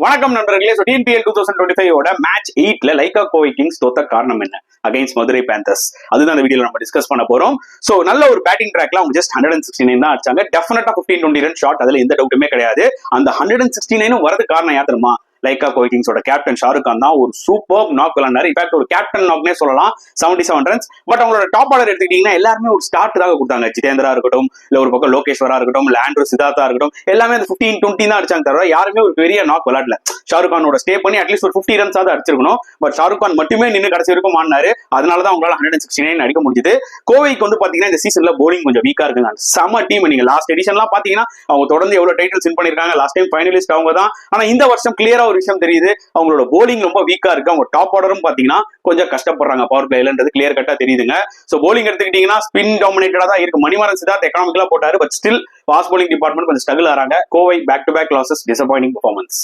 வணக்கம் நண்பர்களே. TNPL 2025 match 8ல லைக்கா கோவை கிங்ஸ் தோத்த காரணம் என்ன அகைன்ஸ்ட் மதுரை பேந்தர்ஸ், அதுதான் அந்த வீடியோல நம்ம டிஸ்கஸ் பண்ண போறோம். சோ நல்ல ஒரு பேட்டிங் ட்ராக்ல அவங்க ஜஸ்ட் 169 தான் அடிச்சாங்க. டெஃபினட்டா 15-20 ரன் ஷாட், அதுல எந்த டவுட்டுமே கிடையாது. அந்த 169 வரது காரணம் யார் தெரியுமா? லைக்கா கோவை கிங்ஸோட கேப்டன் ஷாருக் கான் தான் ஒரு சூப்பர் நாக் விளையாண்டாரு. இன்ஃபேக்ட் ஒரு கேப்டன் நாக்னே சொல்லலாம். 77 ரன்ஸ். பட் அவங்களோட டாப் ஆர்டர் எடுத்துக்கிட்டீங்கன்னா எல்லாருமே ஒரு ஸ்டார்ட் தான் கொடுத்தாங்க. ஜிதேந்திரா இருக்கட்டும், இல்ல ஒரு பக்கம் லோகேஸ்வரா இருக்கட்டும், இல்ல ஆண்ட்ரூ சித்தார்த்தா இருக்கட்டும், எல்லாமே அந்த 15-20 தான் அடிச்சாங்க தவிர யாருமே ஒரு பெரிய நாக் விளையாடல. ஷாருக் கானோட ஸ்டே பண்ணி அட்லீஸ்ட் ஒரு 50 ரன்ஸ் ஆகுது அடிச்சிருக்கணும். பட் ஷாருக் கான் மட்டுமே நின்று கடைசி வரைக்கும் ஆடினாரு. அதனாலதான் அவங்களால 169 அடிக்க முடிஞ்சது. கோவைக்கு வந்து பாத்தீங்கன்னா இந்த சீசன்ல போலிங் கொஞ்சம் வீக்கா இருக்குங்க. செம டீம். நீங்க லாஸ்ட் எடிஷன்லாம் பாத்தீங்கன்னா அவங்க தொடர்ந்து எவ்வளவு டைட்டில்ஸ் வின் பண்ணிருக்காங்க. லாஸ்ட் டைம் ஃபைனலிஸ்ட் அவங்க தான். ஆனா இந்த வருஷம் கிளியரா ஒரு விஷயம் தெரியுது, அவங்களோட போலிங் ரொம்ப வீக்கா இருக்கு. அவங்க டாப் ஆர்டரும் பாத்தீங்கன்னா கொஞ்சம் கஷ்டப்படுறாங்க பவர் பிளேன்றது கிளியர் கட்டா தெரியுதுங்க. சோ போலிங் எடுத்துக்கிட்டீங்கன்னா ஸ்பின் டாமினேட்டடா தான் இருக்கு. மணிமாறன் சித்தார்த் எக்கனாமிக்கலா போட்டாரு. But still fast bowling department கொஞ்சம் ஸ்ட்ரகிள் ஆறாங்க. Kovai back to back losses, disappointing performance.